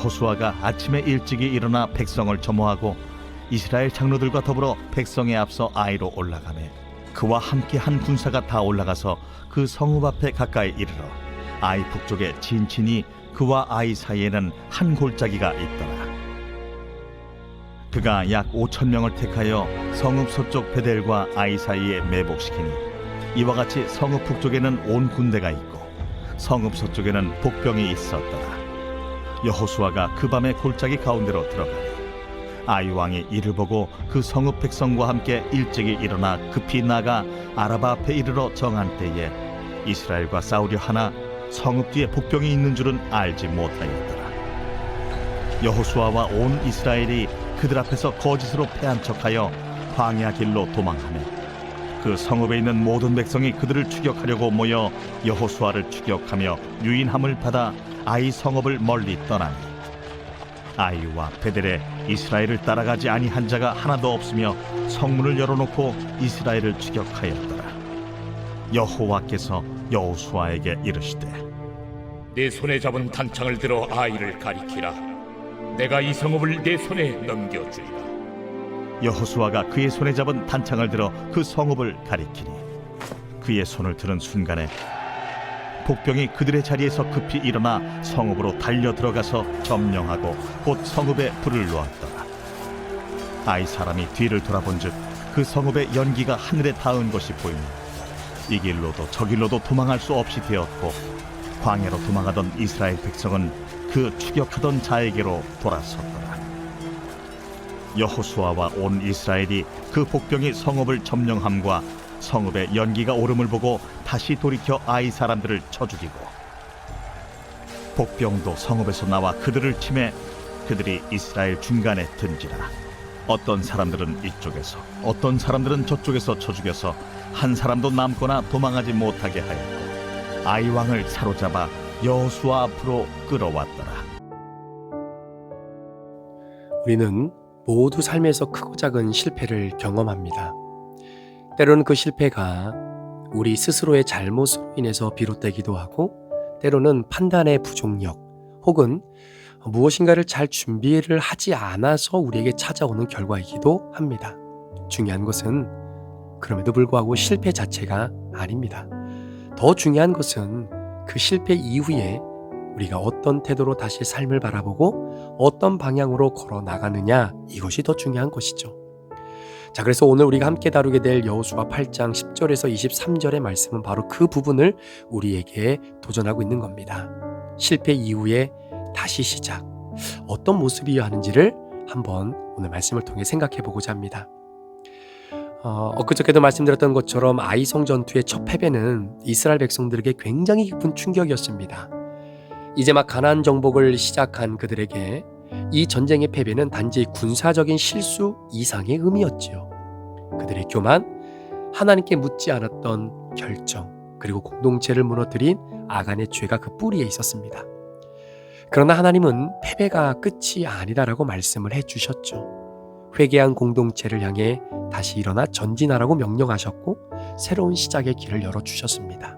여호수아가 아침에 일찍이 일어나 백성을 점호하고 이스라엘 장로들과 더불어 백성에 앞서 아이로 올라가매 그와 함께 한 군사가 다 올라가서 그 성읍 앞에 가까이 이르러 아이 북쪽에 진친이 그와 아이 사이에는 한 골짜기가 있더라. 그가 약 5,000명을 택하여 성읍 서쪽 베델과 아이 사이에 매복시키니 이와 같이 성읍 북쪽에는 온 군대가 있고 성읍 서쪽에는 복병이 있었더라. 여호수아가 그 밤에 골짜기 가운데로 들어가니 아이 왕이 이를 보고 그 성읍 백성과 함께 일찍이 일어나 급히 나가 아라바 앞에 이르러 정한 때에 이스라엘과 싸우려 하나 성읍 뒤에 복병이 있는 줄은 알지 못하였더라. 여호수아와 온 이스라엘이 그들 앞에서 거짓으로 패한 척하여 광야 길로 도망하며 그 성읍에 있는 모든 백성이 그들을 추격하려고 모여 여호수아를 추격하며 유인함을 받아 아이 성읍을 멀리 떠나니 아이와 베델에 이스라엘을 따라가지 아니한 자가 하나도 없으며 성문을 열어놓고 이스라엘을 추격하였더라. 여호와께서 여호수아에게 이르시되 내 손에 잡은 단창을 들어 아이를 가리키라. 내가 이 성읍을 내 손에 넘겨주리라. 여호수아가 그의 손에 잡은 단창을 들어 그 성읍을 가리키니 그의 손을 드는 순간에 복병이 그들의 자리에서 급히 일어나 성읍으로 달려 들어가서 점령하고 곧 성읍에 불을 놓았더라. 아이 사람이 뒤를 돌아본즉 그 성읍의 연기가 하늘에 닿은 것이 보이니 이 길로도 저 길로도 도망할 수 없이 되었고 광야로 도망하던 이스라엘 백성은 그 추격하던 자에게로 돌아섰더라. 여호수아와 온 이스라엘이 그 복병이 성읍을 점령함과 성읍의 연기가 오름을 보고 다시 돌이켜 아이 사람들을 쳐 죽이고 복병도 성읍에서 나와 그들을 치매 그들이 이스라엘 중간에 든지라. 어떤 사람들은 이쪽에서 어떤 사람들은 저쪽에서 쳐 죽여서 한 사람도 남거나 도망하지 못하게 하였고 아이 왕을 사로잡아 여호수아 앞으로 끌어왔더라. 우리는 모두 삶에서 크고 작은 실패를 경험합니다. 때로는 그 실패가 우리 스스로의 잘못으로 인해서 비롯되기도 하고 때로는 판단의 부족력 혹은 무엇인가를 잘 준비를 하지 않아서 우리에게 찾아오는 결과이기도 합니다. 중요한 것은 그럼에도 불구하고 실패 자체가 아닙니다. 더 중요한 것은 그 실패 이후에 우리가 어떤 태도로 다시 삶을 바라보고 어떤 방향으로 걸어 나가느냐, 이것이 더 중요한 것이죠. 자, 그래서 오늘 우리가 함께 다루게 될 여호수아 8장 10절에서 23절의 말씀은 바로 그 부분을 우리에게 도전하고 있는 겁니다. 실패 이후에 다시 시작, 어떤 모습이어야 하는지를 한번 오늘 말씀을 통해 생각해 보고자 합니다. 엊그저께도 말씀드렸던 것처럼 아이성 전투의 첫 패배는 이스라엘 백성들에게 굉장히 깊은 충격이었습니다. 이제 막 가나안 정복을 시작한 그들에게 이 전쟁의 패배는 단지 군사적인 실수 이상의 의미였지요. 그들의 교만, 하나님께 묻지 않았던 결정, 그리고 공동체를 무너뜨린 아간의 죄가 그 뿌리에 있었습니다. 그러나 하나님은 패배가 끝이 아니다라고 말씀을 해주셨죠. 회개한 공동체를 향해 다시 일어나 전진하라고 명령하셨고 새로운 시작의 길을 열어주셨습니다.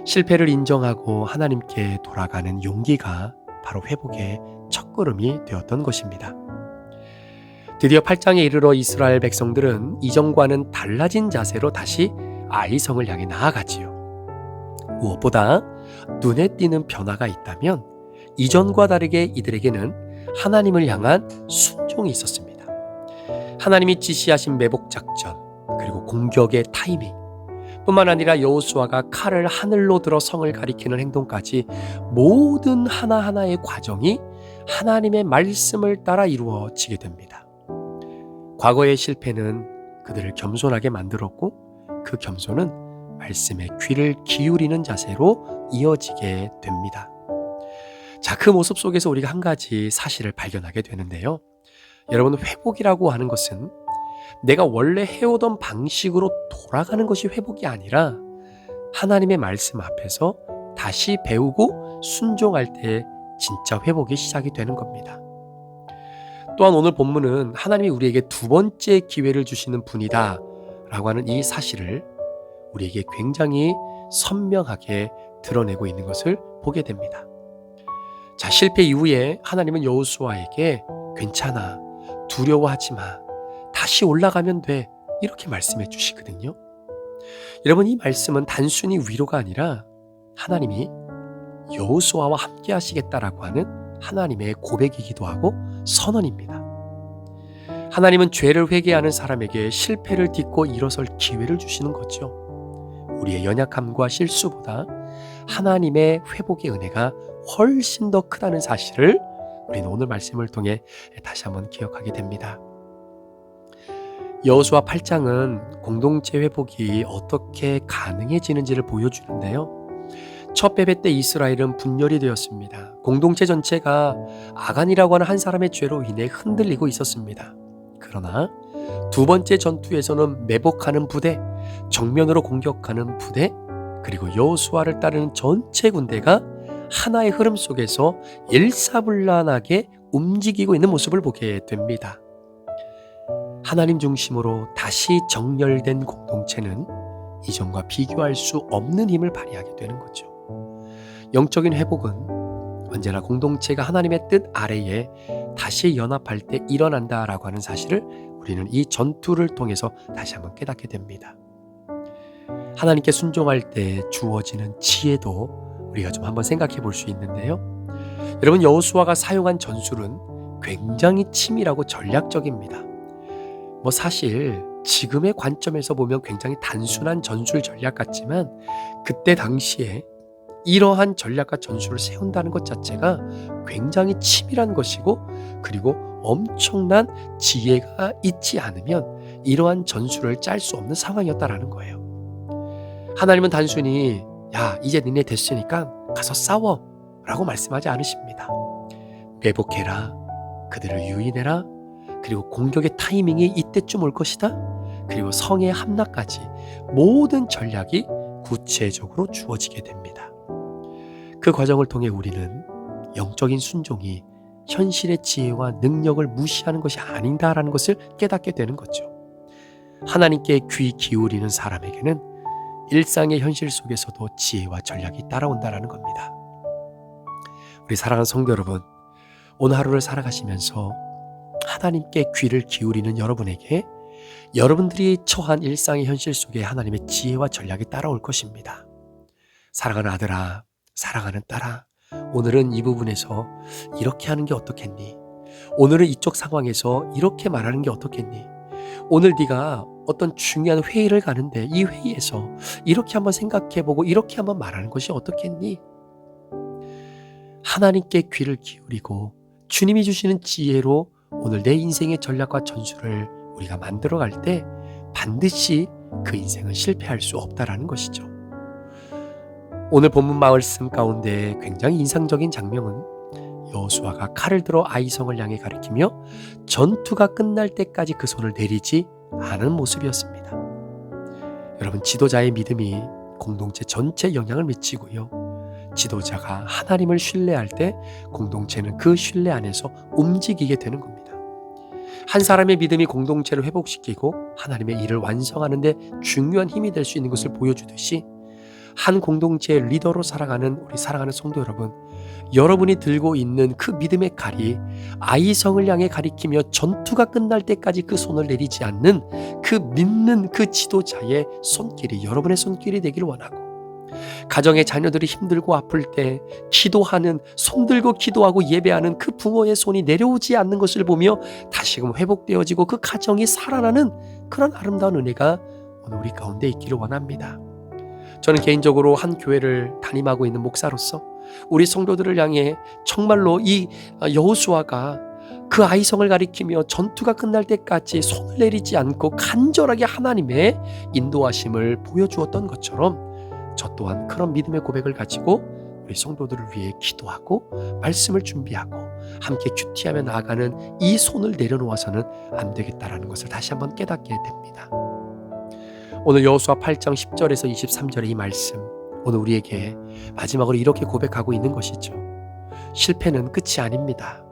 실패를 인정하고 하나님께 돌아가는 용기가 바로 회복의 첫걸음이 되었던 것입니다. 드디어 8장에 이르러 이스라엘 백성들은 이전과는 달라진 자세로 다시 아이성을 향해 나아가지요. 무엇보다 눈에 띄는 변화가 있다면 이전과 다르게 이들에게는 하나님을 향한 순종이 있었습니다. 하나님이 지시하신 매복 작전, 그리고 공격의 타이밍, 뿐만 아니라 여호수아가 칼을 하늘로 들어 성을 가리키는 행동까지 모든 하나하나의 과정이 하나님의 말씀을 따라 이루어지게 됩니다. 과거의 실패는 그들을 겸손하게 만들었고 그 겸손은 말씀에 귀를 기울이는 자세로 이어지게 됩니다. 자, 그 모습 속에서 우리가 한 가지 사실을 발견하게 되는데요. 여러분, 회복이라고 하는 것은 내가 원래 해오던 방식으로 돌아가는 것이 회복이 아니라 하나님의 말씀 앞에서 다시 배우고 순종할 때 진짜 회복이 시작이 되는 겁니다. 또한 오늘 본문은 하나님이 우리에게 두 번째 기회를 주시는 분이다 라고 하는 이 사실을 우리에게 굉장히 선명하게 드러내고 있는 것을 보게 됩니다. 자, 실패 이후에 하나님은 여호수아에게 괜찮아, 두려워하지 마, 다시 올라가면 돼, 이렇게 말씀해 주시거든요. 여러분, 이 말씀은 단순히 위로가 아니라 하나님이 여호수아와 함께 하시겠다라고 하는 하나님의 고백이기도 하고 선언입니다. 하나님은 죄를 회개하는 사람에게 실패를 딛고 일어설 기회를 주시는 거죠. 우리의 연약함과 실수보다 하나님의 회복의 은혜가 훨씬 더 크다는 사실을 우리는 오늘 말씀을 통해 다시 한번 기억하게 됩니다. 여호수아 8장은 공동체 회복이 어떻게 가능해지는지를 보여주는데요. 첫 패배 때 이스라엘은 분열이 되었습니다. 공동체 전체가 아간이라고 하는 한 사람의 죄로 인해 흔들리고 있었습니다. 그러나 두 번째 전투에서는 매복하는 부대, 정면으로 공격하는 부대, 그리고 여호수아를 따르는 전체 군대가 하나의 흐름 속에서 일사불란하게 움직이고 있는 모습을 보게 됩니다. 하나님 중심으로 다시 정렬된 공동체는 이전과 비교할 수 없는 힘을 발휘하게 되는 거죠. 영적인 회복은 언제나 공동체가 하나님의 뜻 아래에 다시 연합할 때 일어난다라고 하는 사실을 우리는 이 전투를 통해서 다시 한번 깨닫게 됩니다. 하나님께 순종할 때 주어지는 지혜도 우리가 좀 한번 생각해 볼 수 있는데요. 여러분, 여호수아가 사용한 전술은 굉장히 치밀하고 전략적입니다. 사실 지금의 관점에서 보면 굉장히 단순한 전술 전략 같지만 그때 당시에 이러한 전략과 전술을 세운다는 것 자체가 굉장히 치밀한 것이고, 그리고 엄청난 지혜가 있지 않으면 이러한 전술을 짤 수 없는 상황이었다라는 거예요. 하나님은 단순히 야, 이제 니네 됐으니까 가서 싸워 라고 말씀하지 않으십니다. 매복해라, 그들을 유인해라, 그리고 공격의 타이밍이 이때쯤 올 것이다, 그리고 성의 함락까지 모든 전략이 구체적으로 주어지게 됩니다. 그 과정을 통해 우리는 영적인 순종이 현실의 지혜와 능력을 무시하는 것이 아닌다라는 것을 깨닫게 되는 거죠. 하나님께 귀 기울이는 사람에게는 일상의 현실 속에서도 지혜와 전략이 따라온다라는 겁니다. 우리 사랑하는 성도 여러분, 오늘 하루를 살아가시면서 하나님께 귀를 기울이는 여러분에게 여러분들이 처한 일상의 현실 속에 하나님의 지혜와 전략이 따라올 것입니다. 사랑하는 아들아, 사랑하는 딸아, 오늘은 이 부분에서 이렇게 하는 게 어떻겠니? 오늘은 이쪽 상황에서 이렇게 말하는 게 어떻겠니? 오늘 네가 어떤 중요한 회의를 가는데 이 회의에서 이렇게 한번 생각해보고 이렇게 한번 말하는 것이 어떻겠니? 하나님께 귀를 기울이고 주님이 주시는 지혜로 오늘 내 인생의 전략과 전술을 우리가 만들어갈 때 반드시 그 인생은 실패할 수 없다라는 것이죠. 오늘 본문 말씀 가운데 굉장히 인상적인 장면은 여호수아가 칼을 들어 아이성을 향해 가리키며 전투가 끝날 때까지 그 손을 내리지 않은 모습이었습니다. 여러분, 지도자의 믿음이 공동체 전체에 영향을 미치고요. 지도자가 하나님을 신뢰할 때 공동체는 그 신뢰 안에서 움직이게 되는 겁니다. 한 사람의 믿음이 공동체를 회복시키고 하나님의 일을 완성하는 데 중요한 힘이 될 수 있는 것을 보여주듯이 한 공동체의 리더로 살아가는 우리 사랑하는 성도 여러분, 여러분이 들고 있는 그 믿음의 칼이 아이성을 향해 가리키며 전투가 끝날 때까지 그 손을 내리지 않는 그 믿는 그 지도자의 손길이 여러분의 손길이 되기를 원하고, 가정의 자녀들이 힘들고 아플 때 기도하는, 손들고 기도하고 예배하는 그 부모의 손이 내려오지 않는 것을 보며 다시금 회복되어지고 그 가정이 살아나는 그런 아름다운 은혜가 오늘 우리 가운데 있기를 원합니다. 저는 개인적으로 한 교회를 담임하고 있는 목사로서 우리 성도들을 향해 정말로 이 여호수아가 그 아이성을 가리키며 전투가 끝날 때까지 손을 내리지 않고 간절하게 하나님의 인도하심을 보여주었던 것처럼 저 또한 그런 믿음의 고백을 가지고 우리 성도들을 위해 기도하고 말씀을 준비하고 함께 큐티하며 나아가는 이 손을 내려놓아서는 안 되겠다라는 것을 다시 한번 깨닫게 됩니다. 오늘 여호수아 8장 10절에서 23절의 이 말씀, 오늘 우리에게 마지막으로 이렇게 고백하고 있는 것이죠. 실패는 끝이 아닙니다.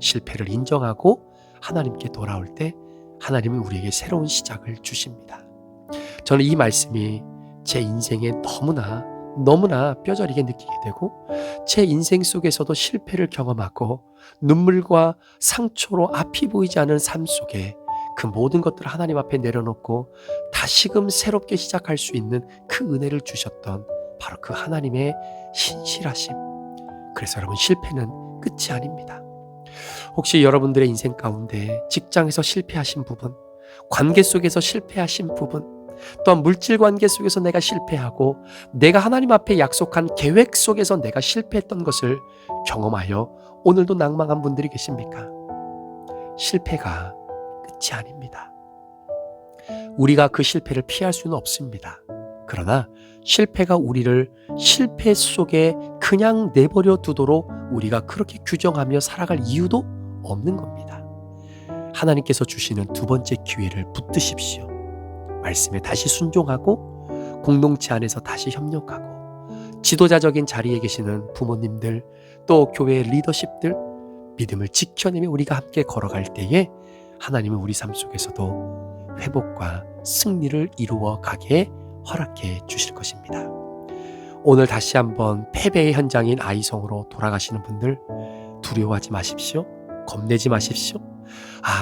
실패를 인정하고 하나님께 돌아올 때 하나님은 우리에게 새로운 시작을 주십니다. 저는 이 말씀이 제 인생에 너무나 뼈저리게 느끼게 되고 제 인생 속에서도 실패를 경험하고 눈물과 상처로 앞이 보이지 않은 삶 속에 그 모든 것들을 하나님 앞에 내려놓고 다시금 새롭게 시작할 수 있는 그 은혜를 주셨던 바로 그 하나님의 신실하심. 그래서 여러분, 실패는 끝이 아닙니다. 혹시 여러분들의 인생 가운데 직장에서 실패하신 부분, 관계 속에서 실패하신 부분, 또한 물질 관계 속에서 내가 실패하고 내가 하나님 앞에 약속한 계획 속에서 내가 실패했던 것을 경험하여 오늘도 낭망한 분들이 계십니까? 실패가 끝이 아닙니다. 우리가 그 실패를 피할 수는 없습니다. 그러나 실패가 우리를 실패 속에 그냥 내버려 두도록 우리가 그렇게 규정하며 살아갈 이유도 없는 겁니다. 하나님께서 주시는 두 번째 기회를 붙드십시오. 말씀에 다시 순종하고 공동체 안에서 다시 협력하고 지도자적인 자리에 계시는 부모님들, 또 교회의 리더십들, 믿음을 지켜내며 우리가 함께 걸어갈 때에 하나님은 우리 삶 속에서도 회복과 승리를 이루어 가게 허락해 주실 것입니다. 오늘 다시 한번 패배의 현장인 아이성으로 돌아가시는 분들, 두려워하지 마십시오. 겁내지 마십시오.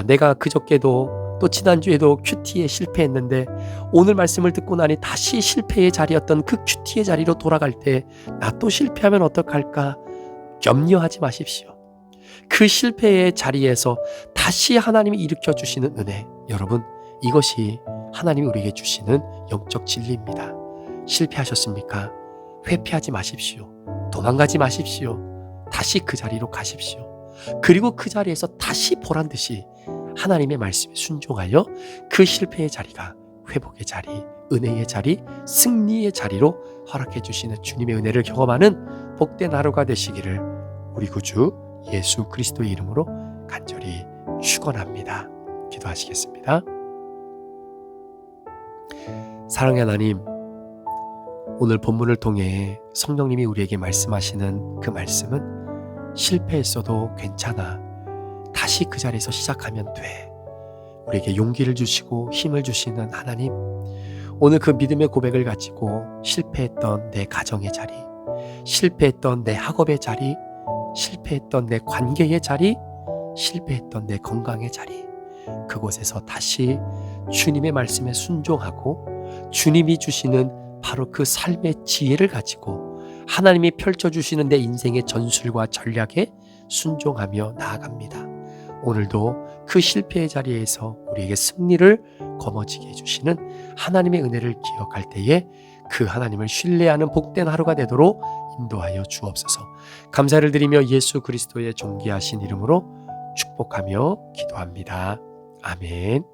내가 그저께도 또 지난주에도 큐티에 실패했는데 오늘 말씀을 듣고 나니 다시 실패의 자리였던 그 큐티의 자리로 돌아갈 때 나 또 실패하면 어떡할까? 염려하지 마십시오. 그 실패의 자리에서 다시 하나님이 일으켜 주시는 은혜, 여러분, 이것이 하나님이 우리에게 주시는 영적 진리입니다. 실패하셨습니까? 회피하지 마십시오. 도망가지 마십시오. 다시 그 자리로 가십시오. 그리고 그 자리에서 다시 보란 듯이 하나님의 말씀에 순종하여 그 실패의 자리가 회복의 자리, 은혜의 자리, 승리의 자리로 허락해 주시는 주님의 은혜를 경험하는 복된 하루가 되시기를 우리 구주 예수 그리스도의 이름으로 간절히 축원합니다. 기도하시겠습니다. 사랑의 하나님, 오늘 본문을 통해 성령님이 우리에게 말씀하시는 그 말씀은 실패했어도 괜찮아. 다시 그 자리에서 시작하면 돼. 우리에게 용기를 주시고 힘을 주시는 하나님, 오늘 그 믿음의 고백을 가지고 실패했던 내 가정의 자리, 실패했던 내 학업의 자리, 실패했던 내 관계의 자리, 실패했던 내 건강의 자리, 그곳에서 다시 주님의 말씀에 순종하고 주님이 주시는 바로 그 삶의 지혜를 가지고 하나님이 펼쳐주시는 내 인생의 전술과 전략에 순종하며 나아갑니다. 오늘도 그 실패의 자리에서 우리에게 승리를 거머쥐게 해주시는 하나님의 은혜를 기억할 때에 그 하나님을 신뢰하는 복된 하루가 되도록 인도하여 주옵소서. 감사를 드리며 예수 그리스도의 존귀하신 이름으로 축복하며 기도합니다. 아멘.